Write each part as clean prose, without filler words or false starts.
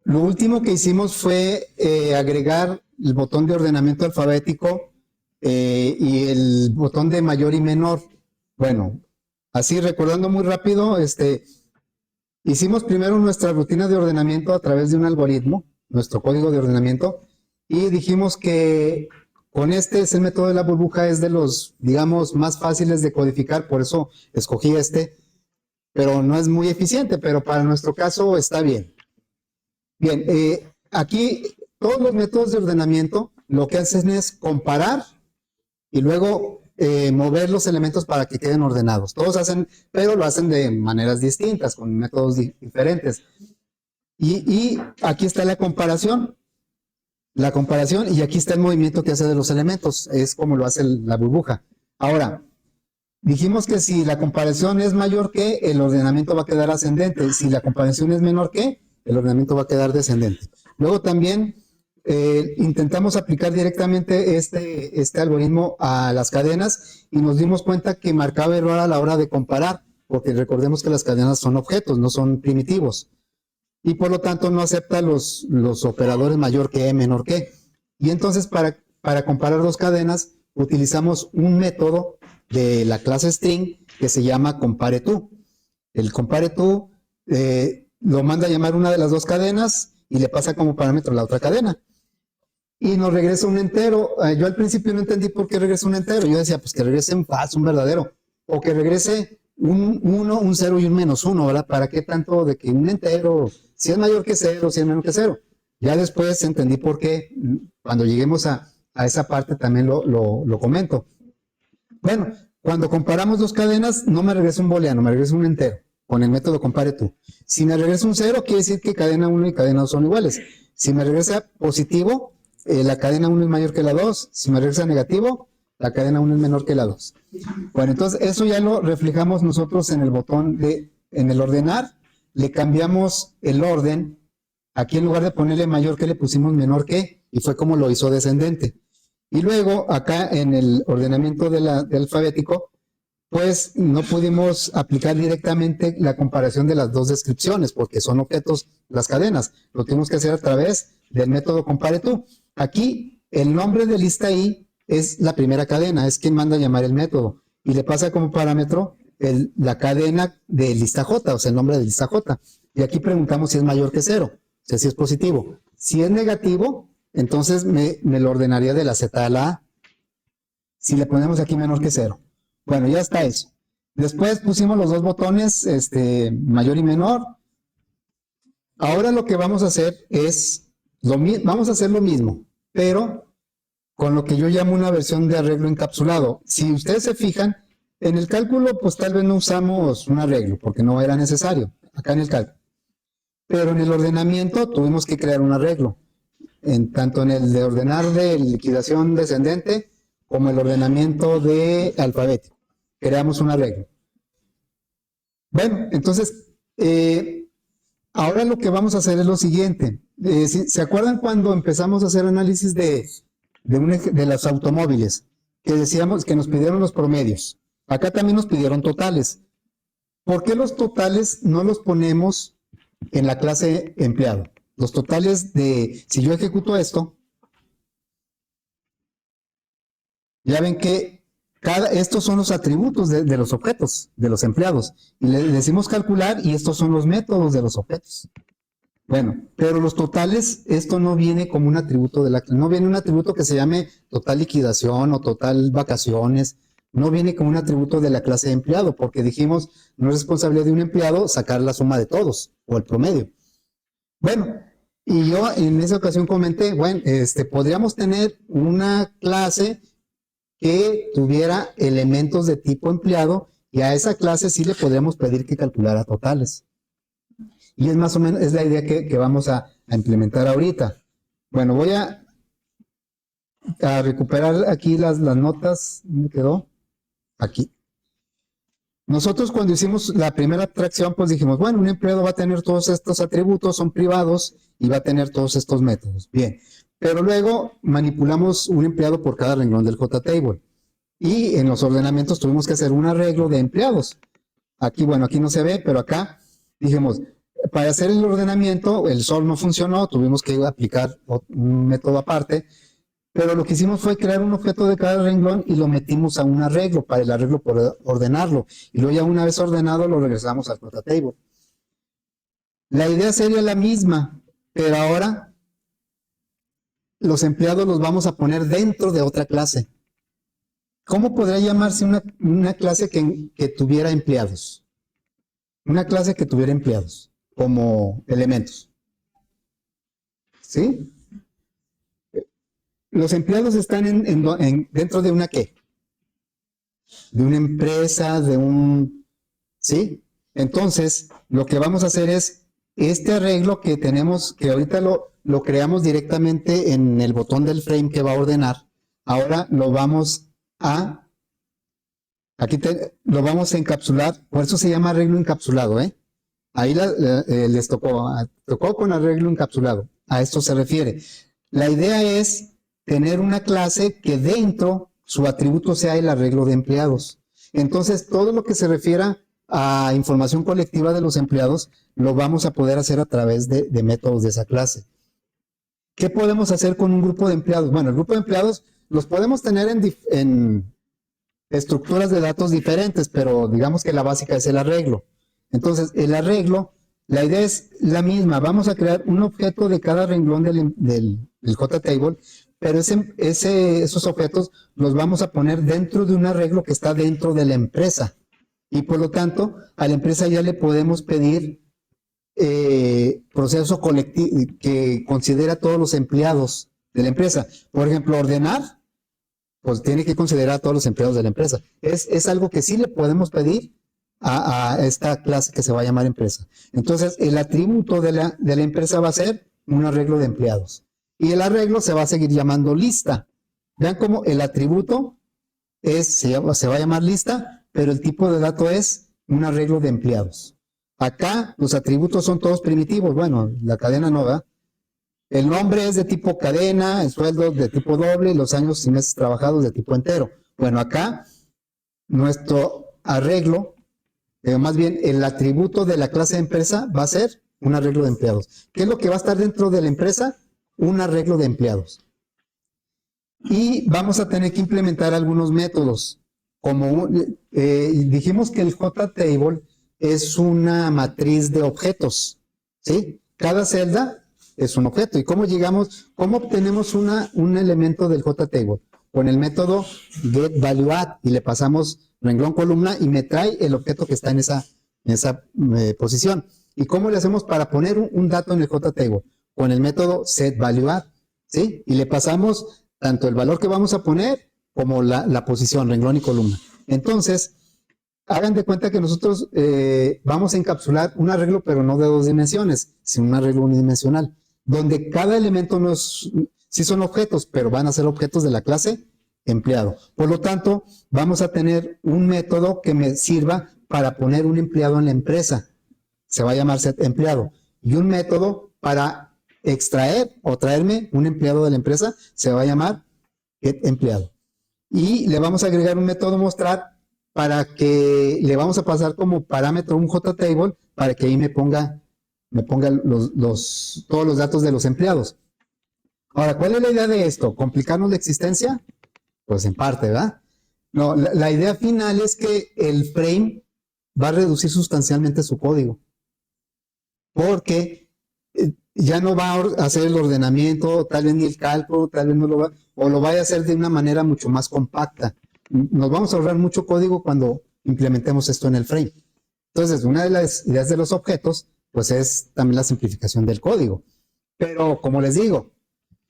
Lo último que hicimos fue agregar el botón de ordenamiento alfabético y el botón de mayor y menor. Bueno, así recordando muy rápido, hicimos primero nuestra rutina de ordenamiento a través de un algoritmo, nuestro código de ordenamiento, y dijimos que con ese método de la burbuja es de los, digamos, más fáciles de codificar, por eso escogí pero no es muy eficiente, pero para nuestro caso está bien. Bien, aquí todos los métodos de ordenamiento lo que hacen es comparar y luego mover los elementos para que queden ordenados. Todos hacen, pero lo hacen de maneras distintas, con métodos diferentes. Y aquí está la comparación, y aquí está el movimiento que hace de los elementos, es como lo hace la burbuja. Ahora, dijimos que si la comparación es mayor que, el ordenamiento va a quedar ascendente. Si la comparación es menor que, el ordenamiento va a quedar descendente. Luego también intentamos aplicar directamente este algoritmo a las cadenas y nos dimos cuenta que marcaba error a la hora de comparar, porque recordemos que las cadenas son objetos, no son primitivos. Y por lo tanto no acepta los operadores mayor que, menor que. Y entonces para comparar dos cadenas utilizamos un método de la clase string que se llama compareTo. El compareTo lo manda a llamar una de las dos cadenas y le pasa como parámetro la otra cadena. Y nos regresa un entero. Yo al principio no entendí por qué regresa un entero. Yo decía, pues que regrese un falso, un verdadero. O que regrese un 1, un 0 y un -1, ¿verdad? ¿Para qué tanto de que un entero, si es mayor que 0, si es menor que 0? Ya después entendí por qué. Cuando lleguemos a esa parte también lo comento. Bueno, cuando comparamos dos cadenas, no me regresa un booleano, me regresa un entero, con el método compareTo. Si me regresa un 0, quiere decir que cadena 1 y cadena 2 son iguales. Si me regresa positivo, la cadena 1 es mayor que la 2. Si me regresa negativo, la cadena 1 es menor que la 2. Bueno, entonces eso ya lo reflejamos nosotros en el botón en el ordenar, le cambiamos el orden. Aquí en lugar de ponerle mayor que, le pusimos menor que, y fue como lo hizo descendente. Y luego acá en el ordenamiento del alfabético, pues no pudimos aplicar directamente la comparación de las dos descripciones, porque son objetos las cadenas. Lo tenemos que hacer a través del método compareTo. Aquí el nombre de lista i es la primera cadena, es quien manda a llamar el método, y le pasa como parámetro la cadena de lista j, o sea, el nombre de lista j. Y aquí preguntamos si es mayor que 0, o sea, si es positivo. Si es negativo, entonces me lo ordenaría de la z a la a. Si le ponemos aquí menor que 0. Bueno, ya está eso. Después pusimos los dos botones, mayor y menor. Ahora lo que vamos a hacer es, vamos a hacer lo mismo, pero con lo que yo llamo una versión de arreglo encapsulado. Si ustedes se fijan, en el cálculo, pues tal vez no usamos un arreglo, porque no era necesario, acá en el cálculo. Pero en el ordenamiento tuvimos que crear un arreglo, tanto en el de ordenar de liquidación descendente, como el ordenamiento de alfabético. Creamos un arreglo. Bueno, entonces, ahora lo que vamos a hacer es lo siguiente. ¿Se acuerdan cuando empezamos a hacer análisis de los automóviles? Que decíamos que nos pidieron los promedios. Acá también nos pidieron totales. ¿Por qué los totales no los ponemos en la clase empleado? Los totales si yo ejecuto esto, ya ven que estos son los atributos de los objetos, de los empleados. Y le decimos calcular y estos son los métodos de los objetos. Bueno, pero los totales, esto no viene como un atributo no viene un atributo que se llame total liquidación o total vacaciones. No viene como un atributo de la clase de empleado, porque dijimos, no es responsabilidad de un empleado sacar la suma de todos, o el promedio. Bueno, y yo en esa ocasión comenté, bueno, podríamos tener una clase que tuviera elementos de tipo empleado, y a esa clase sí le podríamos pedir que calculara totales. Y es más o menos, es la idea que vamos a implementar ahorita. Bueno, voy a recuperar aquí las notas. ¿Dónde quedó? Aquí. Nosotros cuando hicimos la primera abstracción, pues dijimos, bueno, un empleado va a tener todos estos atributos, son privados, y va a tener todos estos métodos. Bien, pero luego manipulamos un empleado por cada renglón del JTable. Y en los ordenamientos tuvimos que hacer un arreglo de empleados. Aquí, bueno, aquí no se ve, pero acá dijimos, para hacer el ordenamiento, el SOL no funcionó, tuvimos que aplicar un método aparte, pero lo que hicimos fue crear un objeto de cada renglón y lo metimos a un arreglo, para el arreglo poder ordenarlo. Y luego ya una vez ordenado lo regresamos al JTable. La idea sería la misma, pero ahora los empleados los vamos a poner dentro de otra clase. ¿Cómo podría llamarse una clase que tuviera empleados? Una clase que tuviera empleados como elementos. ¿Sí? Los empleados están dentro de una ¿qué? De una empresa, ¿sí? Entonces, lo que vamos a hacer es este arreglo que tenemos, que ahorita lo creamos directamente en el botón del frame que va a ordenar. Ahora lo vamos a, lo vamos a encapsular, por eso se llama arreglo encapsulado, ¿eh? Ahí les tocó con arreglo encapsulado, a esto se refiere. La idea es tener una clase que dentro su atributo sea el arreglo de empleados. Entonces, todo lo que se refiera a información colectiva de los empleados, lo vamos a poder hacer a través de métodos de esa clase. ¿Qué podemos hacer con un grupo de empleados? Bueno, el grupo de empleados los podemos tener en estructuras de datos diferentes, pero digamos que la básica es el arreglo. Entonces, el arreglo, la idea es la misma. Vamos a crear un objeto de cada renglón del JTable, pero esos objetos los vamos a poner dentro de un arreglo que está dentro de la empresa. Y por lo tanto, a la empresa ya le podemos pedir proceso colectivo que considera a todos los empleados de la empresa. Por ejemplo, ordenar, pues tiene que considerar a todos los empleados de la empresa. Es algo que sí le podemos pedir a esta clase que se va a llamar empresa. Entonces, el atributo de la empresa va a ser un arreglo de empleados. Y el arreglo se va a seguir llamando lista. Vean cómo el atributo se va a llamar lista, pero el tipo de dato es un arreglo de empleados. Acá los atributos son todos primitivos. Bueno, la cadena no, ¿verdad? El nombre es de tipo cadena, el sueldo de tipo doble, los años y meses trabajados de tipo entero. Bueno, acá nuestro arreglo, más bien el atributo de la clase de empresa va a ser un arreglo de empleados. ¿Qué es lo que va a estar dentro de la empresa? Un arreglo de empleados. Y vamos a tener que implementar algunos métodos. Como dijimos que el JTable es una matriz de objetos, ¿sí? Cada celda es un objeto. ¿Y cómo obtenemos un elemento del JTable? Con el método getValueAdd y le pasamos renglón columna y me trae el objeto que está en esa posición. ¿Y cómo le hacemos para poner un dato en el JTable? Con el método setValueAdd, ¿sí? Y le pasamos tanto el valor que vamos a poner como la posición, renglón y columna. Entonces, hagan de cuenta que nosotros vamos a encapsular un arreglo, pero no de 2 dimensiones, sino un arreglo unidimensional, donde cada elemento sí son objetos, pero van a ser objetos de la clase empleado. Por lo tanto, vamos a tener un método que me sirva para poner un empleado en la empresa. Se va a llamar setEmpleado. Y un método para extraer o traerme un empleado de la empresa se va a llamar getEmpleado. Y le vamos a agregar un método mostrar para que le vamos a pasar como parámetro un JTable para que ahí me ponga todos los datos de los empleados. Ahora, ¿cuál es la idea de esto? ¿Complicarnos la existencia? Pues en parte, ¿verdad? No, la idea final es que el frame va a reducir sustancialmente su código. Porque ya no va a hacer el ordenamiento, tal vez ni el cálculo, tal vez no lo va, o lo vaya a hacer de una manera mucho más compacta. Nos vamos a ahorrar mucho código cuando implementemos esto en el frame. Entonces, una de las ideas de los objetos, pues es también la simplificación del código. Pero, como les digo,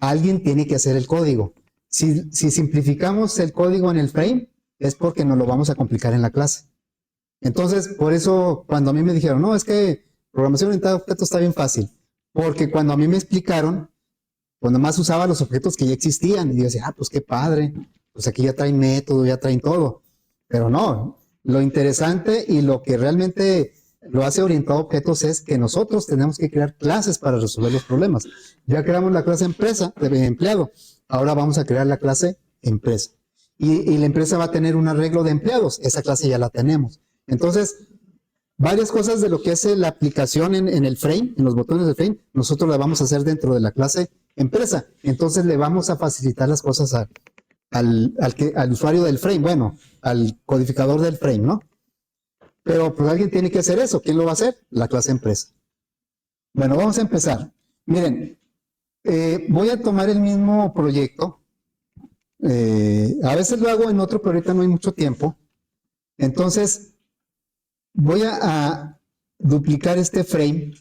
alguien tiene que hacer el código. Si simplificamos el código en el frame, es porque nos lo vamos a complicar en la clase. Entonces, por eso, cuando a mí me dijeron, no, es que programación orientada a objetos está bien fácil. Porque cuando a mí me explicaron, pues nomás usaba los objetos que ya existían. Y yo decía, pues qué padre. Pues aquí ya traen método, ya traen todo. Pero no, lo interesante y lo que realmente lo hace orientado a objetos es que nosotros tenemos que crear clases para resolver los problemas. Ya creamos la clase empresa, de empleado. Ahora vamos a crear la clase empresa. Y la empresa va a tener un arreglo de empleados. Esa clase ya la tenemos. Entonces, varias cosas de lo que es la aplicación en el frame, en los botones del frame, nosotros la vamos a hacer dentro de la clase empresa. Entonces le vamos a facilitar las cosas al usuario del frame, bueno, al codificador del frame, ¿no? Pero pues alguien tiene que hacer eso. ¿Quién lo va a hacer? La clase empresa. Bueno, vamos a empezar. Miren, voy a tomar el mismo proyecto. A veces lo hago en otro, pero ahorita no hay mucho tiempo. Entonces, voy a duplicar este frame.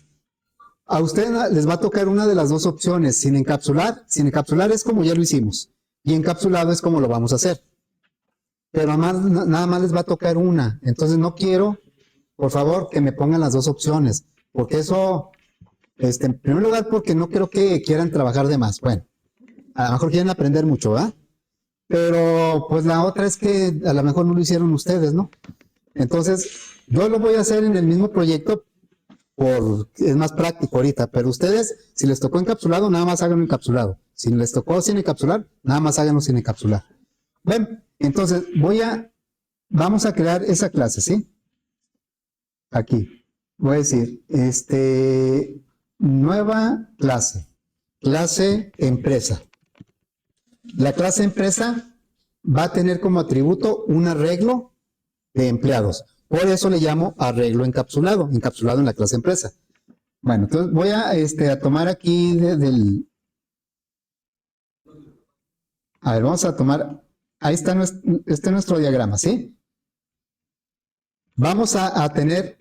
A ustedes les va a tocar una de las dos opciones, sin encapsular. Sin encapsular es como ya lo hicimos. Y encapsulado es como lo vamos a hacer. Pero nada más les va a tocar una. Entonces no quiero, por favor, que me pongan las dos opciones. Porque eso, en primer lugar, porque no creo que quieran trabajar de más. Bueno, a lo mejor quieren aprender mucho, ¿verdad? Pero pues la otra es que a lo mejor no lo hicieron ustedes, ¿no? Entonces, yo lo voy a hacer en el mismo proyecto, es más práctico ahorita, pero ustedes, si les tocó encapsulado, nada más háganlo encapsulado. Si les tocó sin encapsular, nada más háganlo sin encapsular. Bueno, entonces vamos a crear esa clase, ¿sí? Aquí, voy a decir, nueva clase empresa. La clase empresa va a tener como atributo un arreglo de empleados. Por eso le llamo arreglo encapsulado en la clase empresa. Bueno, entonces voy a tomar aquí a ver, vamos a tomar, ahí está nuestro diagrama, ¿sí? Vamos a tener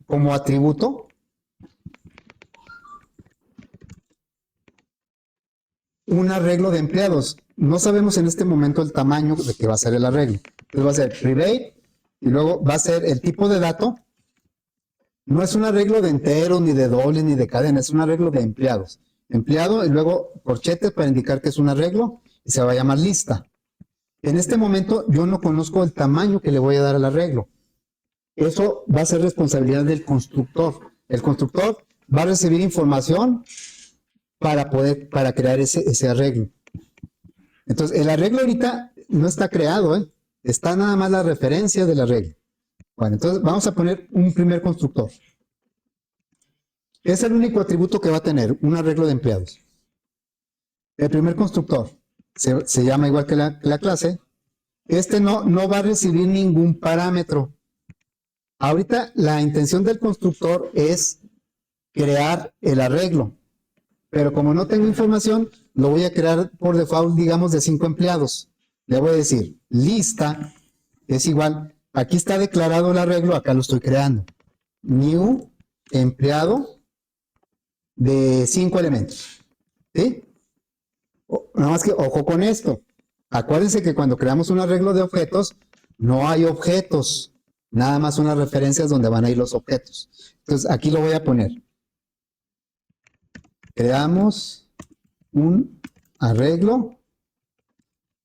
como atributo un arreglo de empleados. No sabemos en este momento el tamaño de que va a ser el arreglo. Entonces va a ser private y luego va a ser el tipo de dato. No es un arreglo de enteros, ni de dobles, ni de cadena, es un arreglo de empleados. Empleado y luego corchetes para indicar que es un arreglo y se va a llamar lista. En este momento yo no conozco el tamaño que le voy a dar al arreglo. Eso va a ser responsabilidad del constructor. El constructor va a recibir información para crear ese arreglo. Entonces, el arreglo ahorita no está creado, ¿eh? Está nada más la referencia del arreglo. Bueno, entonces vamos a poner un primer constructor. Es el único atributo que va a tener un arreglo de empleados. El primer constructor se llama igual que la clase. No va a recibir ningún parámetro. Ahorita la intención del constructor es crear el arreglo. Pero como no tengo información, lo voy a crear por default, digamos, de 5 empleados. Le voy a decir, lista es igual. Aquí está declarado el arreglo, acá lo estoy creando. New empleado de 5 elementos. ¿Sí? Nada más que ojo con esto. Acuérdense que cuando creamos un arreglo de objetos, no hay objetos. Nada más unas referencias donde van a ir los objetos. Entonces aquí lo voy a poner. Creamos un arreglo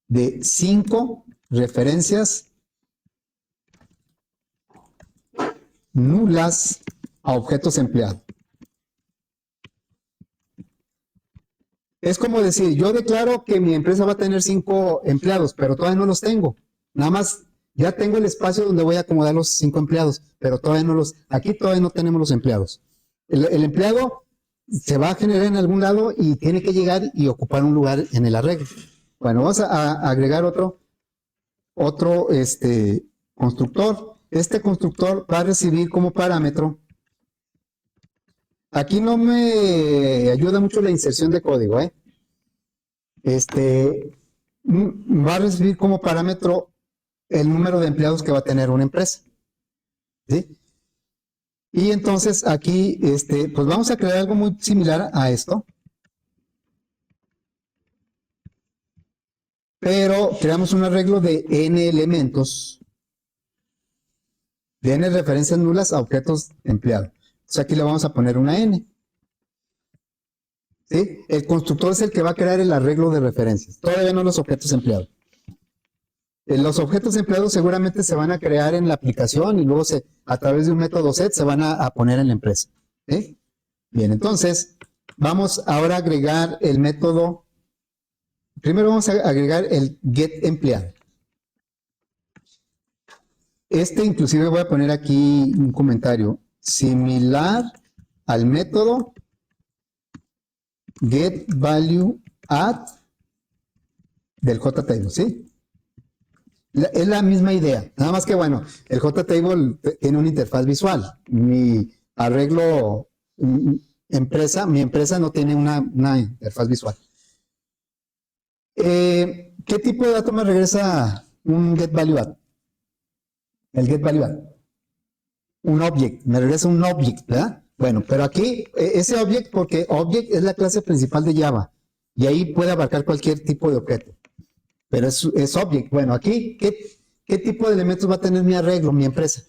de 5 referencias nulas a objetos empleados. Es como decir, yo declaro que mi empresa va a tener 5 empleados, pero todavía no los tengo. Nada más ya tengo el espacio donde voy a acomodar los 5 empleados, pero aquí todavía no tenemos los empleados. El empleado se va a generar en algún lado y tiene que llegar y ocupar un lugar en el arreglo. Bueno, vamos a agregar otro constructor. Este constructor va a recibir como parámetro. Aquí no me ayuda mucho la inserción de código, ¿eh? Va a recibir como parámetro el número de empleados que va a tener una empresa. ¿Sí? Y entonces aquí, pues vamos a crear algo muy similar a esto. Pero creamos un arreglo de n elementos, de n referencias nulas a objetos empleados. Entonces aquí le vamos a poner una n. ¿Sí? El constructor es el que va a crear el arreglo de referencias. Todavía no los objetos empleados. Los objetos empleados seguramente se van a crear en la aplicación y luego a través de un método set se van a poner en la empresa. ¿Sí? Bien, entonces vamos ahora a agregar el método. Primero vamos a agregar el getEmpleado. Inclusive voy a poner aquí un comentario similar al método getValueAdd del JTable, ¿sí? Es la misma idea, nada más que bueno, el JTable tiene una interfaz visual. Mi arreglo mi empresa no tiene una interfaz visual. ¿Qué tipo de dato me regresa un getValueAdd? El getValueAdd. Un object, me regresa un object, ¿verdad? Bueno, pero aquí, ese object, porque object es la clase principal de Java, y ahí puede abarcar cualquier tipo de objeto, pero es object. Bueno, aquí, ¿qué tipo de elementos va a tener mi arreglo, mi empresa?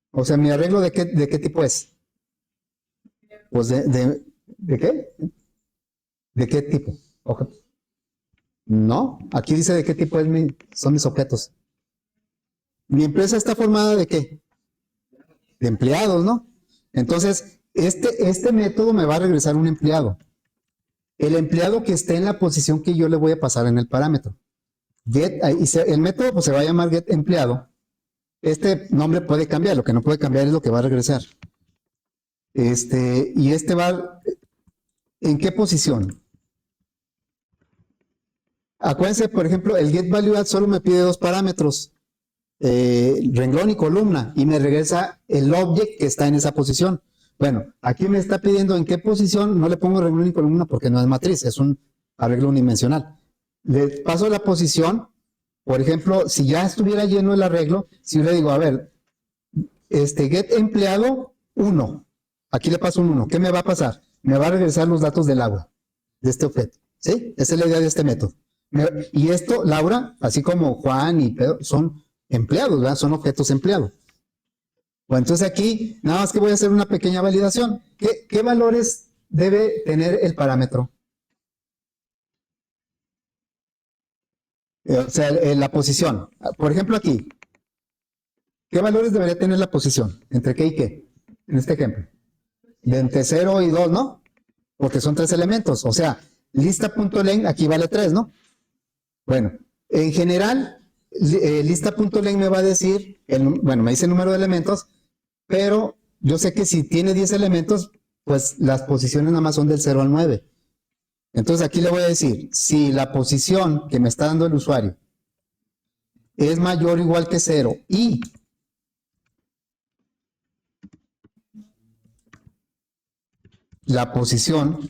O sea, ¿mi arreglo de qué tipo es? Pues ¿de qué? ¿De qué tipo? No, aquí dice de qué tipo son mis objetos. Mi empresa está formada ¿de qué? De empleados, ¿no? Entonces, este método me va a regresar un empleado. El empleado que esté en la posición que yo le voy a pasar en el parámetro. El método pues, se va a llamar getEmpleado. Este nombre puede cambiar, lo que no puede cambiar es lo que va a regresar. Y va, ¿en qué posición? Acuérdense, por ejemplo, el getValueAdd solo me pide dos parámetros, renglón y columna, y me regresa el object que está en esa posición. Bueno, aquí me está pidiendo en qué posición, no le pongo renglón y columna porque no es matriz, es un arreglo unidimensional. Le paso la posición, por ejemplo, si ya estuviera lleno el arreglo, si yo le digo, a ver, getEmpleado 1, aquí le paso un 1, ¿qué me va a pasar? Me va a regresar los datos del agua, de este objeto, ¿sí? Esa es la idea de este método. Y esto, Laura, así como Juan y Pedro, son empleados, ¿verdad? Son objetos empleados. Bueno, entonces aquí, nada más que voy a hacer una pequeña validación. ¿Qué valores debe tener el parámetro? O sea, la posición. Por ejemplo, aquí, ¿qué valores debería tener la posición? ¿Entre qué y qué? En este ejemplo. De entre 0 y 2, ¿no? Porque son 3 elementos. O sea, lista.len aquí vale 3, ¿no? Bueno, en general, lista.len me va a decir, bueno, me dice el número de elementos, pero yo sé que si tiene 10 elementos, pues las posiciones nada más son del 0 al 9. Entonces aquí le voy a decir, si la posición que me está dando el usuario es mayor o igual que 0 y la posición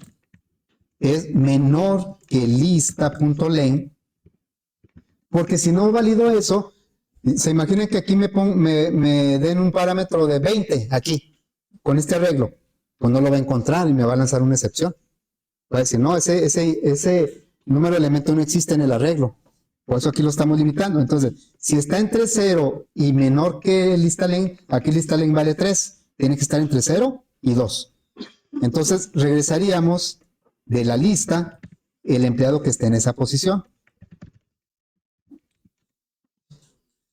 es menor que lista.len, porque si no valido eso, se imaginen que aquí me den un parámetro de 20 aquí, con este arreglo, pues no lo va a encontrar y me va a lanzar una excepción. Va a decir, no, ese número de elementos no existe en el arreglo. Por eso aquí lo estamos limitando. Entonces, si está entre 0 y menor que lista.len, aquí lista.len vale 3. Tiene que estar entre 0 y 2. Entonces, regresaríamos de la lista el empleado que esté en esa posición.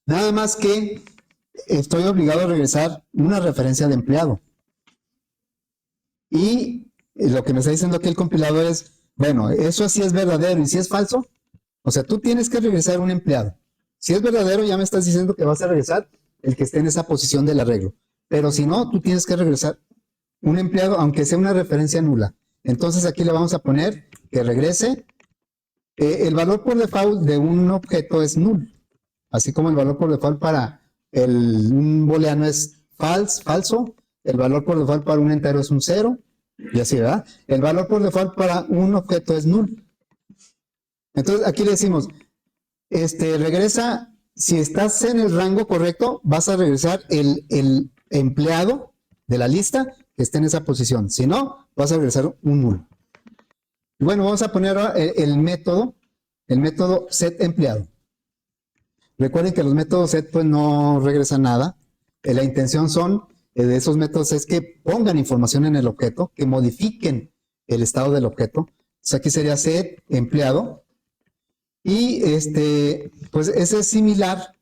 Nada más que estoy obligado a regresar una referencia de empleado. Y lo que me está diciendo aquí el compilador es, bueno, eso sí es verdadero y si es falso, o sea, tú tienes que regresar un empleado. Si es verdadero, ya me estás diciendo que vas a regresar el que esté en esa posición del arreglo. Pero si no, tú tienes que regresar un empleado, aunque sea una referencia nula. Entonces aquí le vamos a poner que regrese. El valor por default de un objeto es null. Así como el valor por default para un booleano es falso. El valor por default para un entero es un 0. Y así, ¿verdad? El valor por default para un objeto es null. Entonces aquí le decimos, regresa, si estás en el rango correcto, vas a regresar el empleado de la lista que esté en esa posición. Si no, vas a regresar un null. Y bueno, vamos a poner ahora el método setEmpleado. Recuerden que los métodos set pues no regresan nada. La intención de esos métodos es que pongan información en el objeto, que modifiquen el estado del objeto. Entonces aquí sería setEmpleado. Y pues ese es similar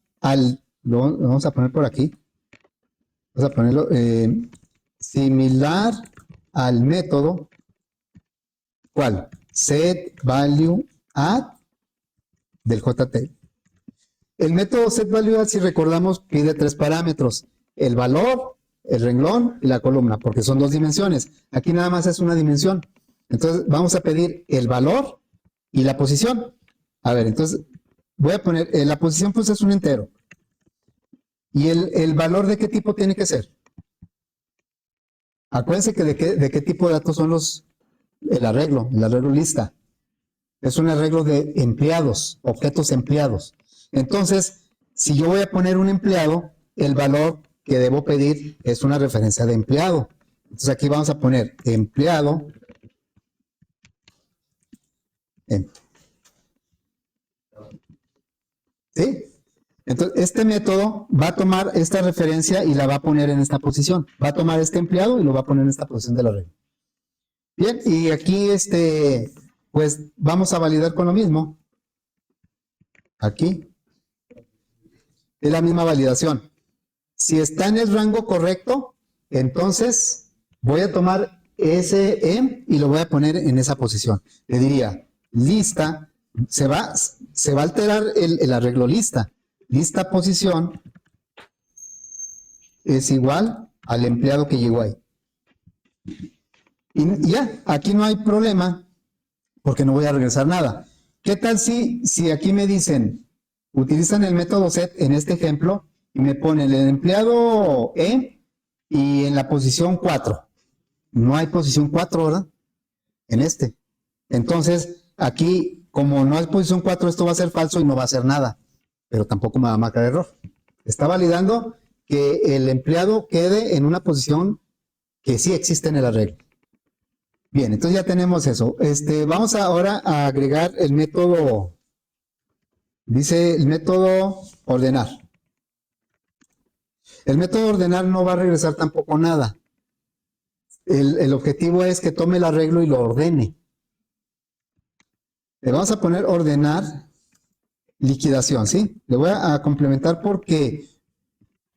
lo vamos a poner por aquí. Vamos a ponerlo similar al método, ¿cuál? setValueAdd del JTable. El método setValue, si recordamos, pide 3 parámetros: el valor, el renglón y la columna, porque son 2 dimensiones. Aquí nada más es una dimensión. Entonces vamos a pedir el valor y la posición. A ver, entonces voy a poner, la posición pues es un entero. ¿Y el valor de qué tipo tiene que ser? Acuérdense que de qué tipo de datos son el arreglo lista. Es un arreglo de empleados, objetos empleados. Entonces, si yo voy a poner un empleado, el valor que debo pedir es una referencia de empleado. Entonces aquí vamos a poner empleado. ¿Sí? Entonces, este método va a tomar esta referencia y la va a poner en esta posición. Va a tomar este empleado y lo va a poner en esta posición del arreglo. Bien, y aquí pues vamos a validar con lo mismo. Aquí. Es la misma validación. Si está en el rango correcto, entonces voy a tomar ese em y lo voy a poner en esa posición. Le diría, lista, se va a alterar el arreglo lista. Lista posición es igual al empleado que llegó ahí. Y ya, aquí no hay problema porque no voy a regresar nada. ¿Qué tal si aquí me dicen, utilizan el método set en este ejemplo y me ponen el empleado E y en la posición 4? No hay posición 4, ¿verdad? En este. Entonces, aquí, como no hay posición 4, esto va a ser falso y no va a hacer nada. Pero tampoco me va a marcar error. Está validando que el empleado quede en una posición que sí existe en el arreglo. Bien, entonces ya tenemos eso. Vamos ahora a agregar el método, dice el método ordenar. El método ordenar no va a regresar tampoco nada. El objetivo es que tome el arreglo y lo ordene. Le vamos a poner ordenar liquidación, ¿sí? Le voy a complementar porque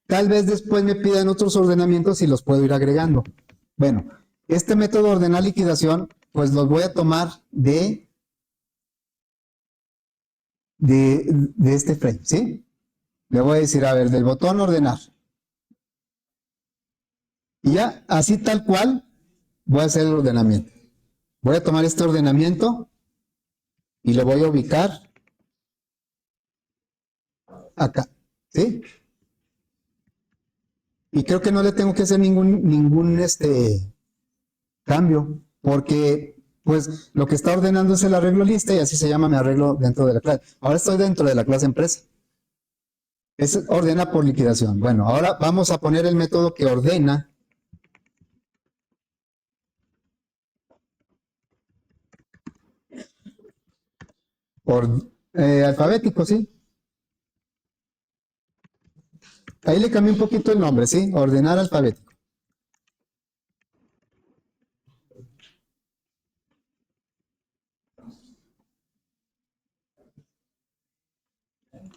tal vez después me pidan otros ordenamientos y los puedo ir agregando. Bueno, este método ordenar liquidación, pues los voy a tomar de este frame, ¿sí? Le voy a decir, a ver, del botón ordenar. Y ya, así tal cual, voy a hacer el ordenamiento. Voy a tomar este ordenamiento y lo voy a ubicar acá, ¿sí? Y creo que no le tengo que hacer ningún cambio, porque pues lo que está ordenando es el arreglo lista y así se llama mi arreglo dentro de la clase. Ahora estoy dentro de la clase empresa. Es ordena por liquidación. Bueno, ahora vamos a poner el método que ordena. Alfabético, ¿sí? Ahí le cambié un poquito el nombre, ¿sí? Ordenar alfabético.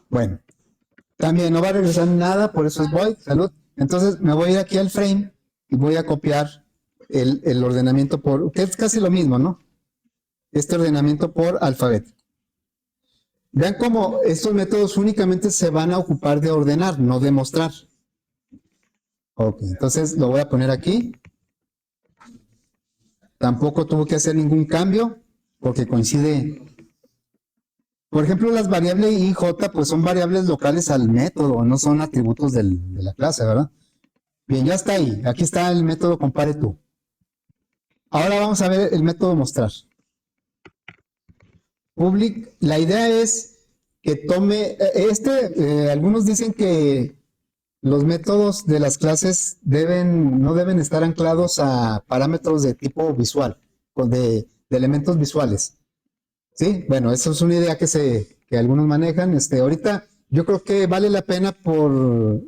Bueno, también no va a regresar nada, por eso es void, salud. Entonces me voy a ir aquí al frame y voy a copiar el ordenamiento que es casi lo mismo, ¿no? Este ordenamiento por alfabeto. Vean cómo estos métodos únicamente se van a ocupar de ordenar, no de mostrar. Ok, entonces lo voy a poner aquí. Tampoco tuvo que hacer ningún cambio porque coincide. Por ejemplo, las variables I y J pues son variables locales al método, no son atributos de la clase, ¿verdad? Bien, ya está ahí. Aquí está el método compare tú. Ahora vamos a ver el método mostrar. Public, la idea es que tome, algunos dicen que los métodos de las clases no deben estar anclados a parámetros de tipo visual, o de elementos visuales. Sí, bueno, eso es una idea que algunos manejan. Ahorita yo creo que vale la pena por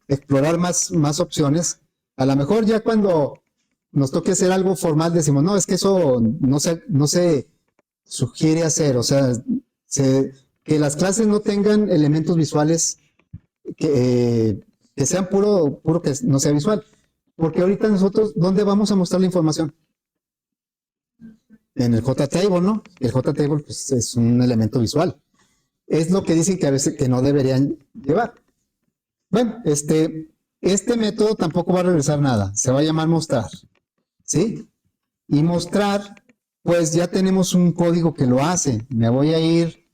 explorar más opciones. A lo mejor ya cuando nos toque hacer algo formal decimos, no, es que eso no se sugiere hacer. O sea, que las clases no tengan elementos visuales que sean puro que no sea visual. Porque ahorita nosotros, ¿dónde vamos a mostrar la información? En el JTable, ¿no? El JTable pues, es un elemento visual. es lo que dicen que a veces que no deberían llevar. Bueno, este método tampoco va a regresar nada, se va a llamar mostrar, ¿sí? Y mostrar, pues ya tenemos un código que lo hace. Me voy a ir,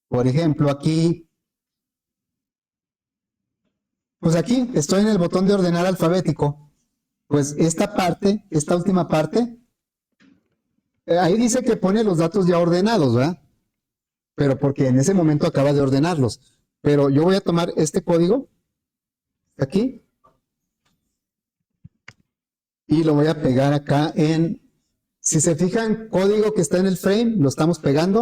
por ejemplo, aquí, pues aquí estoy en el botón de ordenar alfabético. Pues esta parte, esta última parte, ahí dice que pone los datos ya ordenados, ¿verdad? Pero porque en ese momento acaba de ordenarlos. Pero yo voy a tomar este código, aquí, y lo voy a pegar acá en, si se fijan, código que está en el frame, lo estamos pegando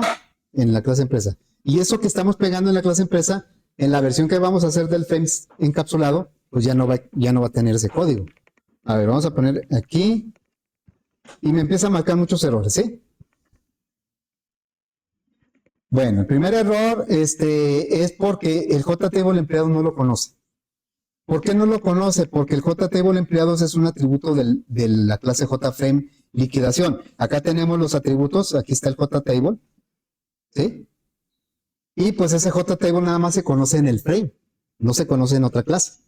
en la clase empresa. Y eso que estamos pegando en la clase empresa, en la versión que vamos a hacer del frame encapsulado, pues ya no va a tener ese código. A ver, vamos a poner aquí, y me empieza a marcar muchos errores, ¿sí? Bueno, el primer error es porque el JTable empleado no lo conoce. ¿Por qué no lo conoce? Porque el JTable empleados es un atributo de la clase JFrame liquidación. Acá tenemos los atributos, aquí está el JTable, ¿sí? Y pues ese JTable nada más se conoce en el frame, no se conoce en otra clase.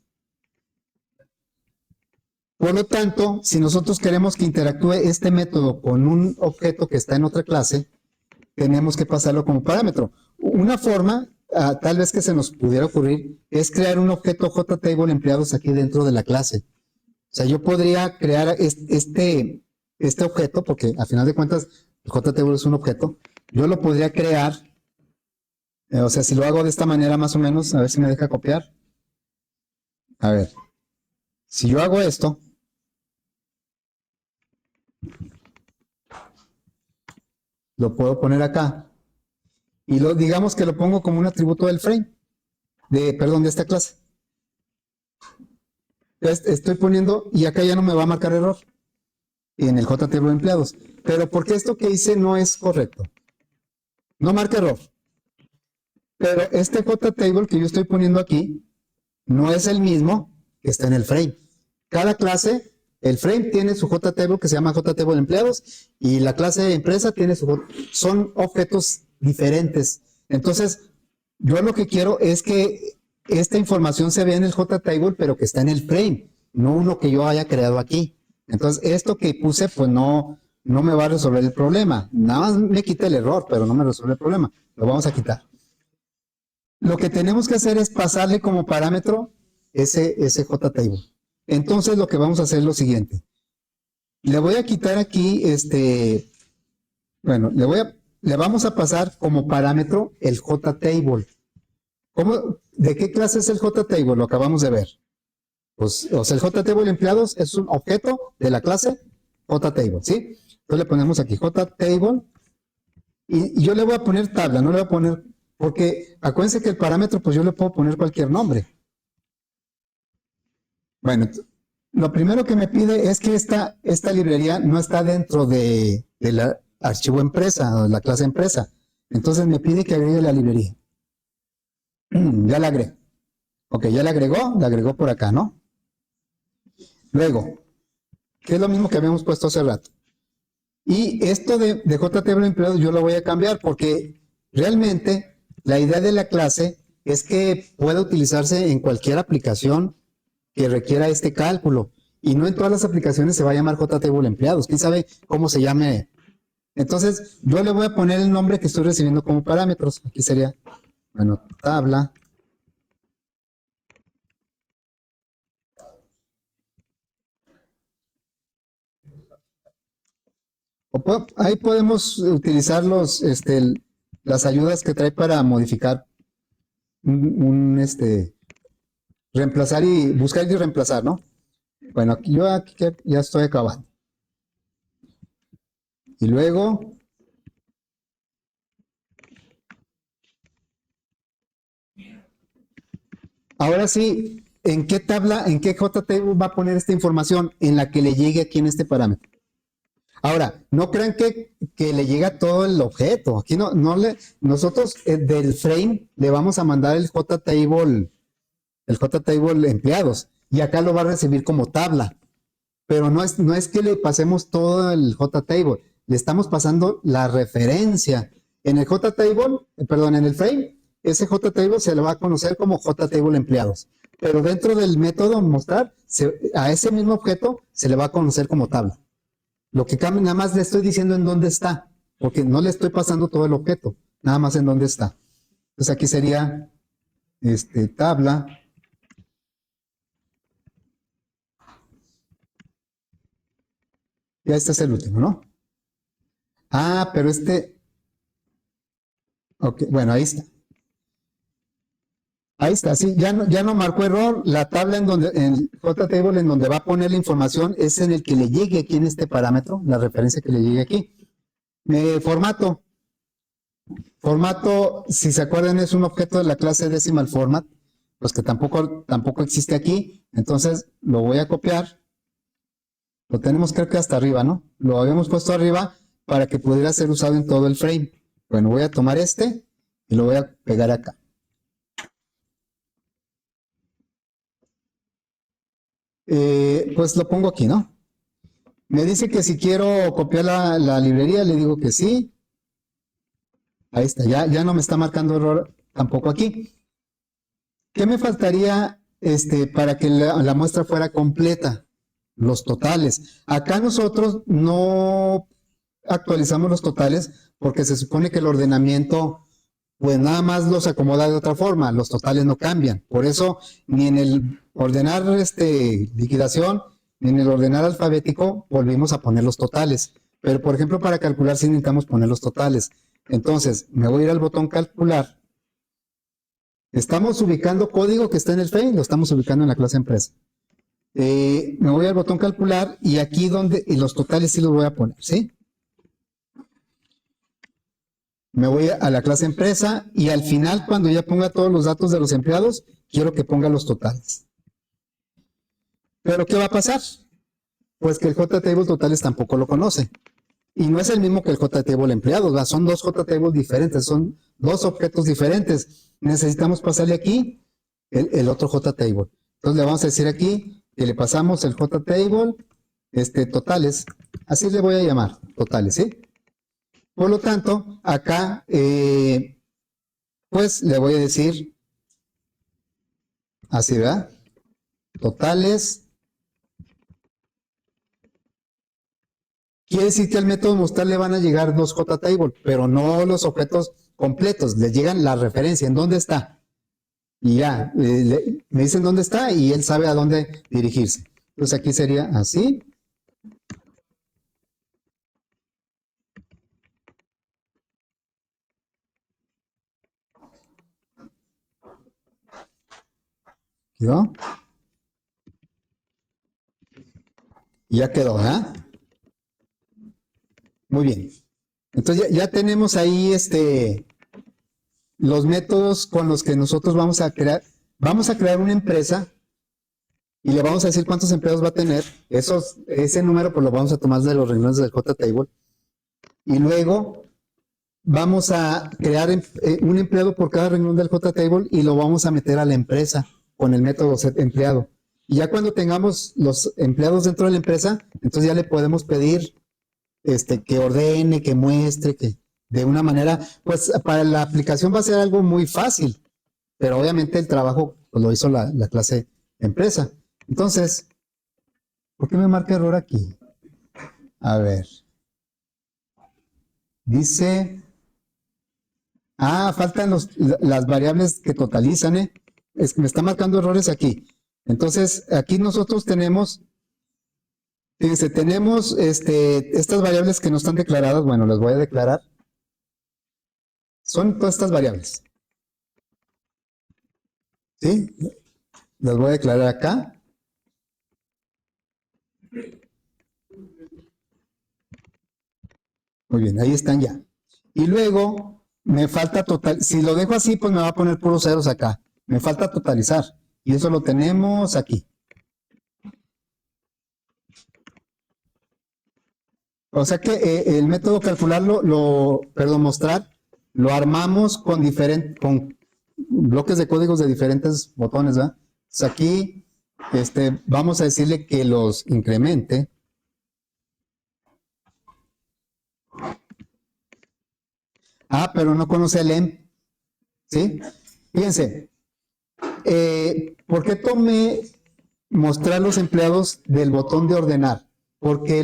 Por lo tanto, si nosotros queremos que interactúe este método con un objeto que está en otra clase, tenemos que pasarlo como parámetro. Una forma, tal vez que se nos pudiera ocurrir, es crear un objeto JTable empleados aquí dentro de la clase. O sea, yo podría crear este objeto, porque a final de cuentas el JTable es un objeto, yo lo podría crear, o sea, si lo hago de esta manera más o menos, a ver si me deja copiar. A ver, si yo hago esto, lo puedo poner acá, y digamos que lo pongo como un atributo del frame, de esta clase. Estoy poniendo, y acá ya no me va a marcar error, en el JTable empleados. Pero porque esto que hice no es correcto. No marca error. Pero este JTable que yo estoy poniendo aquí, no es el mismo que está en el frame. Cada clase, el frame tiene su JTable que se llama JTable empleados, y la clase empresa tiene son objetos diferentes. Entonces, yo lo que quiero es que esta información se vea en el JTable, pero que está en el frame, no uno que yo haya creado aquí. Entonces, esto que puse, pues no me va a resolver el problema. Nada más me quita el error, pero no me resuelve el problema. Lo vamos a quitar. Lo que tenemos que hacer es pasarle como parámetro ese JTable. Entonces, lo que vamos a hacer es lo siguiente. Le voy a quitar aquí, bueno, le vamos a pasar como parámetro el JTable. ¿De qué clase es el JTable? Lo acabamos de ver. Pues, o sea, el JTable empleados es un objeto de la clase JTable, ¿sí? Entonces le ponemos aquí JTable y yo le voy a poner tabla, no le voy a poner, porque acuérdense que el parámetro, pues yo le puedo poner cualquier nombre. Bueno, lo primero que me pide es que esta librería no está dentro de la archivo empresa o de la clase empresa. Entonces me pide que agregue la librería. Ya la agregué. Ok, ya la agregó por acá, ¿no? Luego, que es lo mismo que habíamos puesto hace rato. Y esto de JTable empleados yo lo voy a cambiar porque realmente la idea de la clase es que pueda utilizarse en cualquier aplicación que requiera este cálculo. Y no en todas las aplicaciones se va a llamar JTable empleados. ¿Quién sabe cómo se llame? Entonces, yo le voy a poner el nombre que estoy recibiendo como parámetros. Aquí sería, bueno, tabla. Ahí podemos utilizar las ayudas que trae para modificar reemplazar y buscar y reemplazar, ¿no? Bueno, aquí ya estoy acabando. Y luego, ahora sí, ¿en qué tabla, en qué JTable va a poner esta información? En la que le llegue aquí en este parámetro. Ahora, no crean que le llega todo el objeto. Aquí nosotros del frame le vamos a mandar el JTable empleados, y acá lo va a recibir como tabla. Pero no es que le pasemos todo el JTable, le estamos pasando la referencia. En el JTable, perdón, en el frame, ese JTable se le va a conocer como JTable empleados. Pero dentro del método mostrar, a ese mismo objeto se le va a conocer como tabla. Lo que cambia, nada más le estoy diciendo en dónde está, porque no le estoy pasando todo el objeto, nada más en dónde está. Entonces aquí sería tabla. Ya este es el último, ¿no? Ah, pero ok, bueno, ahí está. Ahí está, sí, ya no marcó error. La tabla en JTable en donde va a poner la información es en el que le llegue aquí en este parámetro, la referencia que le llegue aquí. Formato. Formato, si se acuerdan, es un objeto de la clase decimal format, pues que tampoco existe aquí. Entonces lo voy a copiar. Lo tenemos creo que hasta arriba, ¿no? Lo habíamos puesto arriba para que pudiera ser usado en todo el frame. Bueno, voy a tomar y lo voy a pegar acá. Pues lo pongo aquí, ¿no? Me dice que si quiero copiar la librería, le digo que sí. Ahí está, ya no me está marcando error tampoco aquí. ¿Qué me faltaría para que la muestra fuera completa? Los totales. Acá nosotros no actualizamos los totales porque se supone que el ordenamiento pues nada más los acomoda de otra forma, los totales no cambian. Por eso, ni en el ordenar liquidación, ni en el ordenar alfabético, volvimos a poner los totales. Pero, por ejemplo, para calcular sí necesitamos poner los totales. Entonces, me voy a ir al botón calcular. Estamos ubicando código que está en el frame, lo estamos ubicando en la clase empresa. Me voy al botón calcular y aquí y los totales sí los voy a poner, ¿sí? Me voy a la clase empresa y al final, cuando ya ponga todos los datos de los empleados, quiero que ponga los totales. ¿Pero qué va a pasar? Pues que el JTable totales tampoco lo conoce. Y no es el mismo que el JTable empleados, ¿verdad? Son dos JTables diferentes, son dos objetos diferentes. Necesitamos pasarle aquí el otro JTable. Entonces le vamos a decir aquí que le pasamos el JTable totales. Así le voy a llamar, totales, ¿sí? Por lo tanto, acá, pues le voy a decir así, ¿verdad? Totales. Quiere decir que al método mostrar le van a llegar dos JTable, pero no los objetos completos, le llegan la referencia, ¿en dónde está? Y ya, me dicen dónde está y él sabe a dónde dirigirse. Entonces aquí sería así. ¿Quedó? Y ya quedó, ¿verdad? Muy bien. Entonces ya tenemos ahí los métodos con los que nosotros vamos a crear una empresa y le vamos a decir cuántos empleados va a tener. Ese número pues lo vamos a tomar de los renglones del JTable. Y luego vamos a crear un empleado por cada renglón del JTable y lo vamos a meter a la empresa con el método setEmpleado. Y ya cuando tengamos los empleados dentro de la empresa, entonces ya le podemos pedir que ordene, que muestre, que de una manera, pues para la aplicación va a ser algo muy fácil, pero obviamente el trabajo pues, lo hizo la clase empresa. Entonces, ¿por qué me marca error aquí? A ver. Dice, faltan las variables que totalizan, ¿eh? Es que me está marcando errores aquí. Entonces, aquí nosotros tenemos, fíjense, tenemos estas variables que no están declaradas, bueno, las voy a declarar. Son todas estas variables. ¿Sí? Las voy a declarar acá. Muy bien, ahí están ya. Y luego me falta total, si lo dejo así, pues me va a poner puros ceros acá. Me falta totalizar. Y eso lo tenemos aquí. O sea que el método calcularlo, perdón, mostrar, lo armamos con bloques de códigos de diferentes botones, ¿verdad? Entonces aquí vamos a decirle que los incremente. Pero no conoce el emp. ¿sí? Fíjense, ¿por qué tomé mostrar los empleados del botón de ordenar? Porque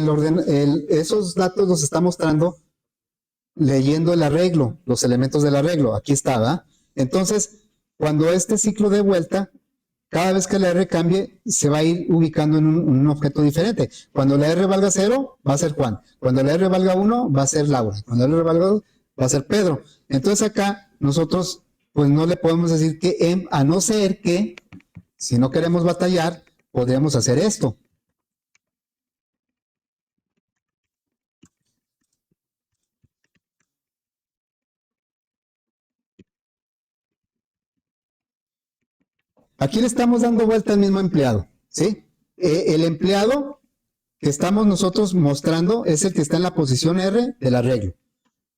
esos datos los está mostrando leyendo el arreglo, los elementos del arreglo. Aquí está, ¿verdad? Entonces, cuando este ciclo de vuelta, cada vez que la R cambie, se va a ir ubicando en un objeto diferente. Cuando la R valga 0, va a ser Juan. Cuando la R valga 1, va a ser Laura. Cuando la R valga 2, va a ser Pedro. Entonces acá nosotros pues no le podemos decir que M, a no ser que, si no queremos batallar, podríamos hacer esto. Aquí le estamos dando vuelta al mismo empleado, ¿sí? El empleado que estamos nosotros mostrando es el que está en la posición R del arreglo.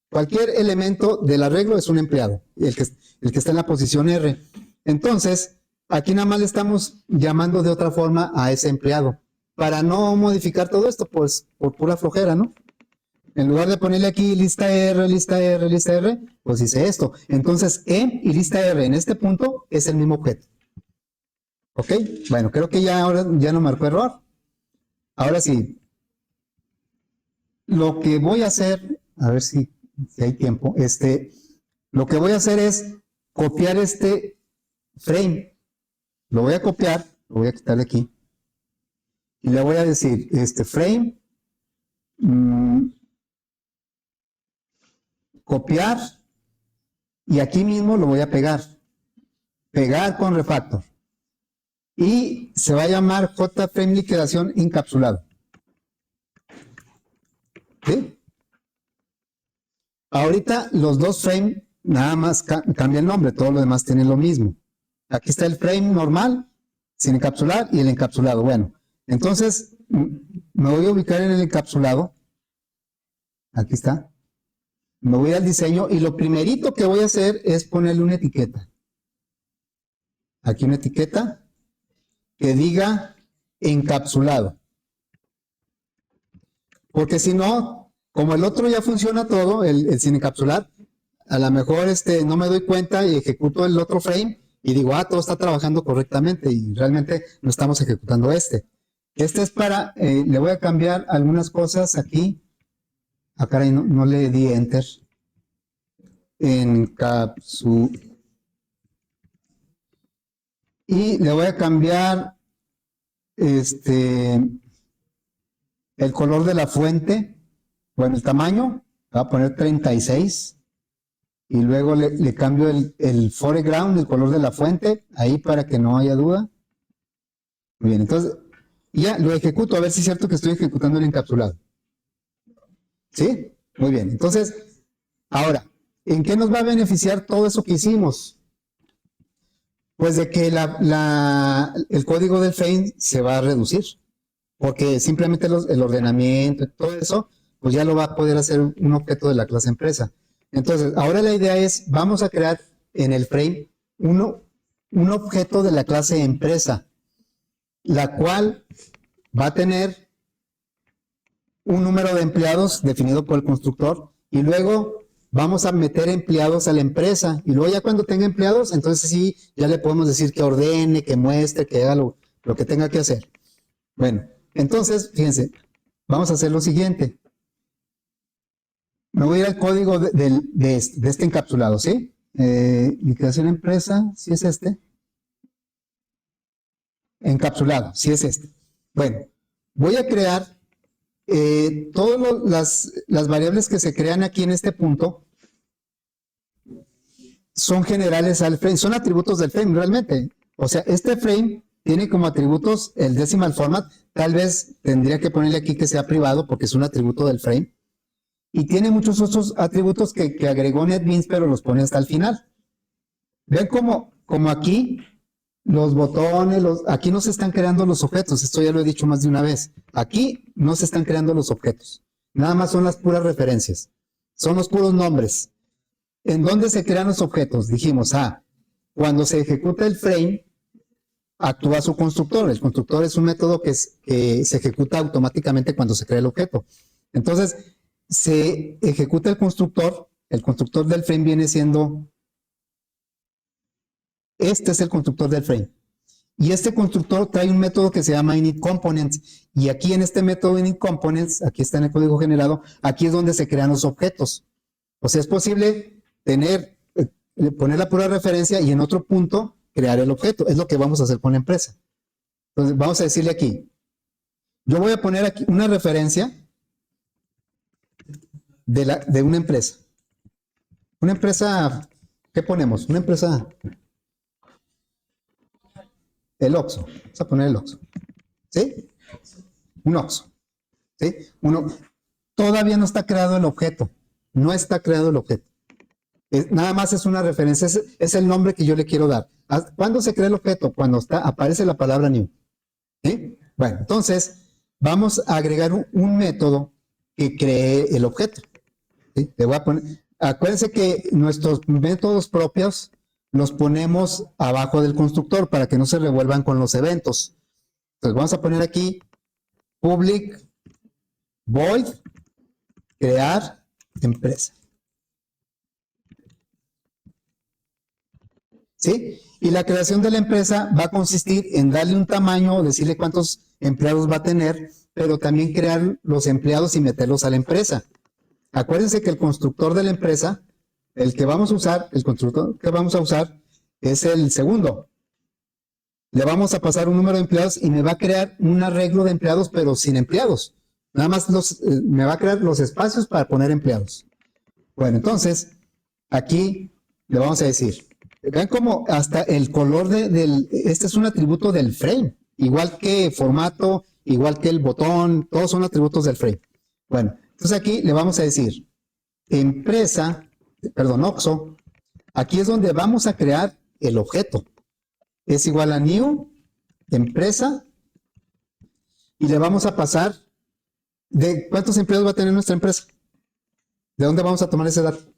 Cualquier elemento del arreglo es un empleado, el que está en la posición R. Entonces, aquí nada más le estamos llamando de otra forma a ese empleado. Para no modificar todo esto, pues por pura flojera, ¿no? En lugar de ponerle aquí lista R, lista R, lista R, pues hice esto. Entonces, E y lista R en este punto es el mismo objeto. ¿Ok? Bueno, creo que ya ahora ya no marcó error. Ahora sí, lo que voy a hacer, a ver si hay tiempo, lo que voy a hacer es copiar este frame. Lo voy a copiar, lo voy a quitar de aquí. Y le voy a decir, frame, copiar, y aquí mismo lo voy a pegar. Pegar con refactor. Y se va a llamar JFrame liquidación encapsulado. ¿Sí? Ahorita los dos frames nada más cambia el nombre, todo lo demás tiene lo mismo. Aquí está el frame normal, sin encapsular, y el encapsulado. Bueno, entonces me voy a ubicar en el encapsulado. Aquí está. Me voy al diseño y lo primerito que voy a hacer es ponerle una etiqueta. Aquí una etiqueta que diga encapsulado. Porque si no, como el otro ya funciona todo, el sin encapsular, a lo mejor no me doy cuenta y ejecuto el otro frame y digo, todo está trabajando correctamente y realmente no estamos ejecutando este. Este es para, le voy a cambiar algunas cosas aquí. Acá no le di enter. Y le voy a cambiar el color de la fuente, bueno, el tamaño, voy a poner 36 y luego le cambio el foreground, el color de la fuente, ahí para que no haya duda. Muy bien, entonces ya lo ejecuto, a ver si es cierto que estoy ejecutando el encapsulado. ¿Sí? Muy bien, entonces, ahora, ¿en qué nos va a beneficiar todo eso que hicimos? Pues de que el código del frame se va a reducir, porque simplemente el ordenamiento y todo eso, pues ya lo va a poder hacer un objeto de la clase empresa. Entonces, ahora la idea es, vamos a crear en el frame un objeto de la clase empresa, la cual va a tener un número de empleados definido por el constructor y luego vamos a meter empleados a la empresa y luego ya cuando tenga empleados, entonces sí, ya le podemos decir que ordene, que muestre, que haga lo que tenga que hacer. Bueno, entonces, fíjense, vamos a hacer lo siguiente. Me voy a ir al código de este encapsulado, ¿sí? Liquidación empresa, ¿sí es este? Encapsulado, ¿sí es este? Bueno, voy a crear todas las variables que se crean aquí en este punto son generales al frame, son atributos del frame realmente. O sea, este frame tiene como atributos el decimal format, tal vez tendría que ponerle aquí que sea privado porque es un atributo del frame. Y tiene muchos otros atributos que agregó NetBeans, pero los pone hasta el final. Ven como aquí los botones, aquí no se están creando los objetos, esto ya lo he dicho más de una vez. Aquí no se están creando los objetos, nada más son las puras referencias, son los puros nombres. ¿En dónde se crean los objetos? Dijimos, cuando se ejecuta el frame, actúa su constructor. El constructor es un método que se ejecuta automáticamente cuando se crea el objeto. Entonces, se ejecuta el constructor del frame viene siendo Este es el constructor del frame. Y este constructor trae un método que se llama initComponents. Y aquí en este método initComponents, aquí está en el código generado, aquí es donde se crean los objetos. O sea, es posible poner la pura referencia y en otro punto crear el objeto. Es lo que vamos a hacer con la empresa. Entonces, vamos a decirle aquí. Yo voy a poner aquí una referencia de una empresa. Una empresa, ¿qué ponemos? Una empresa, el Oxxo. Vamos a poner el Oxxo. ¿Sí? Un Oxxo. ¿Sí? Todavía no está creado el objeto. No está creado el objeto. Nada más es una referencia, es el nombre que yo le quiero dar. ¿Cuándo se crea el objeto? Cuando aparece la palabra new. ¿Sí? Bueno, entonces vamos a agregar un método que cree el objeto. ¿Sí? Le voy a poner, acuérdense que nuestros métodos propios los ponemos abajo del constructor para que no se revuelvan con los eventos. Entonces vamos a poner aquí public void crear empresa. ¿Sí? Y la creación de la empresa va a consistir en darle un tamaño, decirle cuántos empleados va a tener, pero también crear los empleados y meterlos a la empresa. Acuérdense que el constructor de la empresa, el constructor que vamos a usar es el segundo. Le vamos a pasar un número de empleados y me va a crear un arreglo de empleados, pero sin empleados. Nada más me va a crear los espacios para poner empleados. Bueno, entonces, aquí le vamos a decir, vean cómo hasta el color este es un atributo del frame, igual que formato, igual que el botón, todos son atributos del frame. Bueno, entonces aquí le vamos a decir, Oxxo, aquí es donde vamos a crear el objeto. Es igual a new, empresa, y le vamos a pasar de cuántos empleados va a tener nuestra empresa. ¿De dónde vamos a tomar ese dato?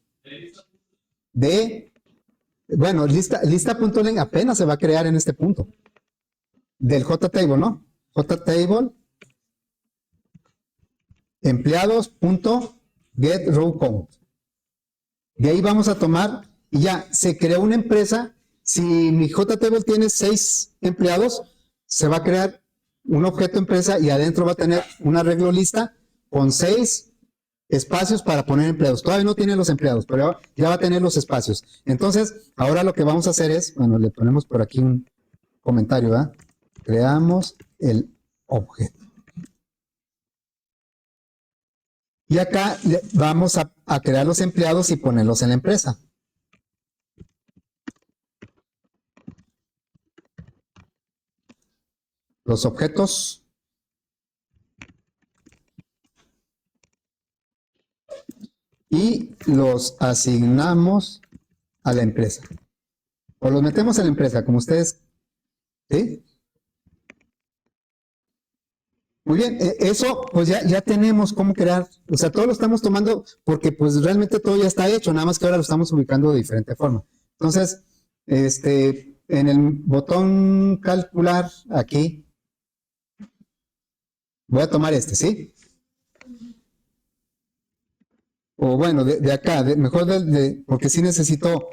Lista.len apenas se va a crear en este punto. Del JTable, ¿no? JTable empleados.getRowCount. De ahí vamos a tomar y ya se creó una empresa. Si mi JTable tiene 6 empleados, se va a crear un objeto empresa y adentro va a tener un arreglo lista con 6 espacios para poner empleados. Todavía no tiene los empleados, pero ya va a tener los espacios. Entonces, ahora lo que vamos a hacer es, bueno, le ponemos por aquí un comentario, ¿verdad? Creamos el objeto. Y acá vamos a crear los empleados y ponerlos en la empresa. Los objetos y los asignamos a la empresa. O los metemos en la empresa, como ustedes. ¿Sí? Muy bien, eso pues ya tenemos cómo crear, o sea, todo lo estamos tomando porque pues realmente todo ya está hecho, nada más que ahora lo estamos ubicando de diferente forma. Entonces, en el botón calcular aquí, voy a tomar ¿sí? O bueno, de acá, mejor porque sí necesito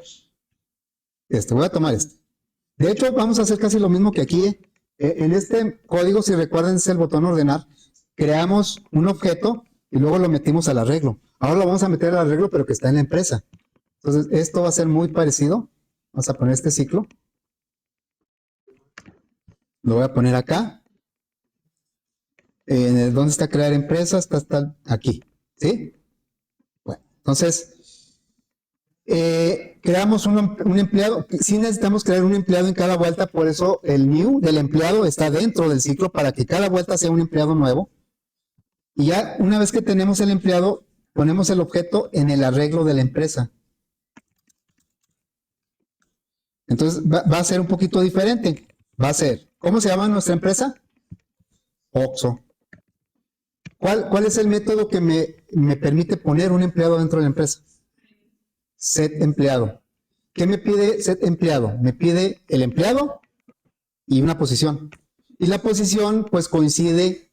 voy a tomar De hecho, vamos a hacer casi lo mismo que aquí, en este código, si recuerdan, es el botón ordenar. Creamos un objeto y luego lo metimos al arreglo. Ahora lo vamos a meter al arreglo, pero que está en la empresa. Entonces, esto va a ser muy parecido. Vamos a poner este ciclo. Lo voy a poner acá. ¿Dónde está crear empresa? Está aquí. ¿Sí? Bueno, entonces, creamos un empleado. Sí necesitamos crear un empleado en cada vuelta, por eso el new del empleado está dentro del ciclo para que cada vuelta sea un empleado nuevo. Y ya una vez que tenemos el empleado, ponemos el objeto en el arreglo de la empresa. Entonces va a ser un poquito diferente. Va a ser, ¿cómo se llama nuestra empresa? Oxxo. ¿Cuál es el método que me permite poner un empleado dentro de la empresa? Set empleado. ¿Qué me pide set empleado? Me pide el empleado y una posición. Y la posición pues coincide,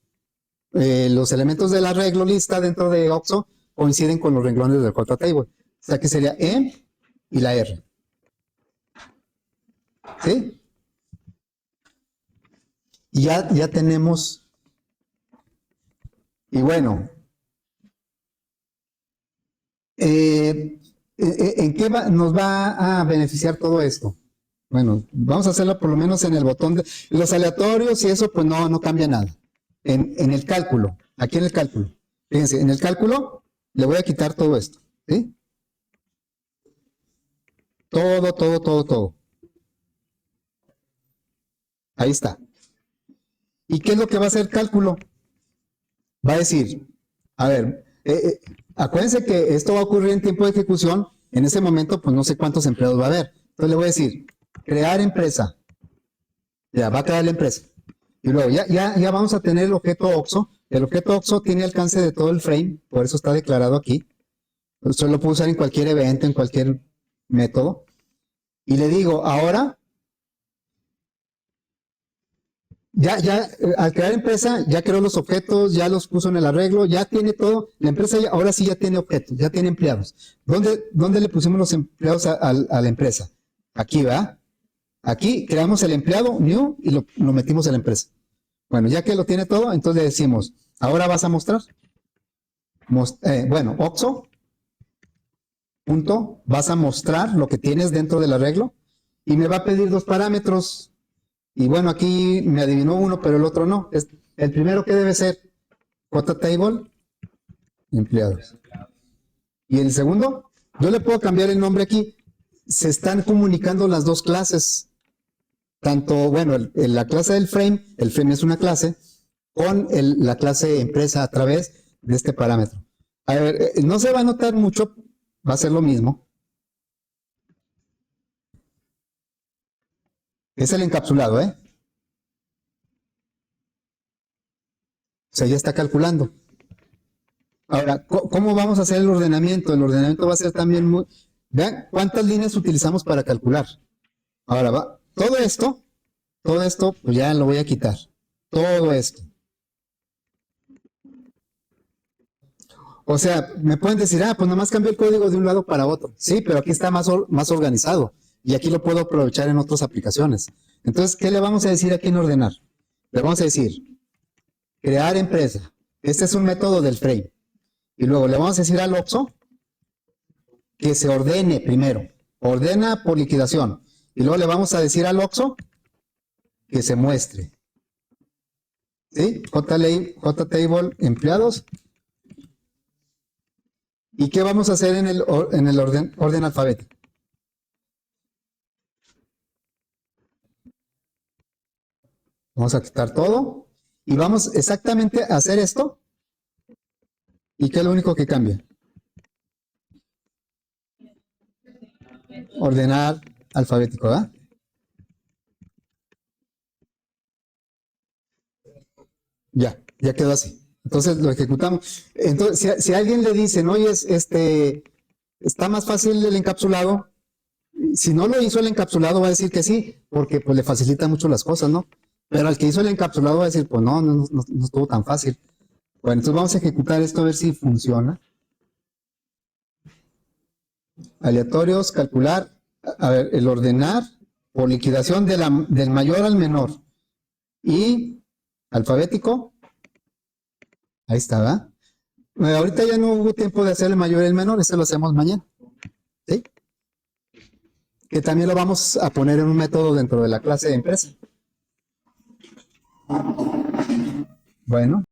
los elementos del arreglo lista dentro de Oxxo coinciden con los renglones del JTable. O sea que sería E y la R. ¿Sí? Y ya tenemos, y bueno, ¿en qué nos va a beneficiar todo esto? Bueno, vamos a hacerlo por lo menos en el botón de los aleatorios y eso pues no cambia nada. En el cálculo, aquí en el cálculo. Fíjense, en el cálculo le voy a quitar todo esto, ¿sí? Todo. Ahí está. ¿Y qué es lo que va a hacer el cálculo? Va a decir, a ver, acuérdense que esto va a ocurrir en tiempo de ejecución, en ese momento pues no sé cuántos empleados va a haber. Entonces le voy a decir, crear empresa. Ya, va a crear la empresa. Y luego ya vamos a tener el objeto OXO. El objeto OXO tiene alcance de todo el frame, por eso está declarado aquí. Usted lo puede usar en cualquier evento, en cualquier método. Y le digo, ahora, al crear empresa, ya creó los objetos, ya los puso en el arreglo, ya tiene todo. La empresa ahora sí ya tiene objetos, ya tiene empleados. ¿Dónde le pusimos los empleados a la empresa? Aquí, ¿va? Aquí creamos el empleado, new, y lo metimos en la empresa. Bueno, ya que lo tiene todo, entonces le decimos, ahora vas a mostrar. Bueno, OXO, punto, vas a mostrar lo que tienes dentro del arreglo y me va a pedir dos parámetros. Y bueno, aquí me adivinó uno, pero el otro no. El primero que debe ser JTable, empleados. Y el segundo, yo le puedo cambiar el nombre aquí. Se están comunicando las dos clases. Tanto, bueno, la clase del frame, el frame es una clase, con la clase empresa a través de este parámetro. A ver, no se va a notar mucho, va a ser lo mismo. Es el encapsulado, ¿eh? O sea, ya está calculando. Ahora, ¿cómo vamos a hacer el ordenamiento? El ordenamiento va a ser también muy... Vean cuántas líneas utilizamos para calcular. Ahora, todo esto, pues ya lo voy a quitar. Todo esto. O sea, me pueden decir, pues nomás cambió el código de un lado para otro. Sí, pero aquí está más organizado y aquí lo puedo aprovechar en otras aplicaciones. Entonces, ¿qué le vamos a decir aquí en ordenar? Le vamos a decir, crear empresa. Este es un método del frame. Y luego le vamos a decir al OXO que se ordene primero. Ordena por liquidación. Y luego le vamos a decir al OXO que se muestre. ¿Sí? JTable empleados. ¿Y qué vamos a hacer en el orden alfabético? Vamos a quitar todo y vamos exactamente a hacer esto. ¿Y qué es lo único que cambia? Ordenar alfabético, ¿verdad? Ya quedó así. Entonces lo ejecutamos. Entonces, si alguien le dice, oye, está más fácil el encapsulado, si no lo hizo el encapsulado va a decir que sí, porque pues le facilita mucho las cosas, ¿no? Pero al que hizo el encapsulado va a decir, pues no estuvo tan fácil. Bueno, entonces vamos a ejecutar esto a ver si funciona. Aleatorios, calcular, a ver, el ordenar por liquidación del mayor al menor. Y alfabético, ahí está, ¿verdad? Ahorita ya no hubo tiempo de hacer el mayor y el menor, ese lo hacemos mañana. ¿Sí? Que también lo vamos a poner en un método dentro de la clase de empresa. Bueno.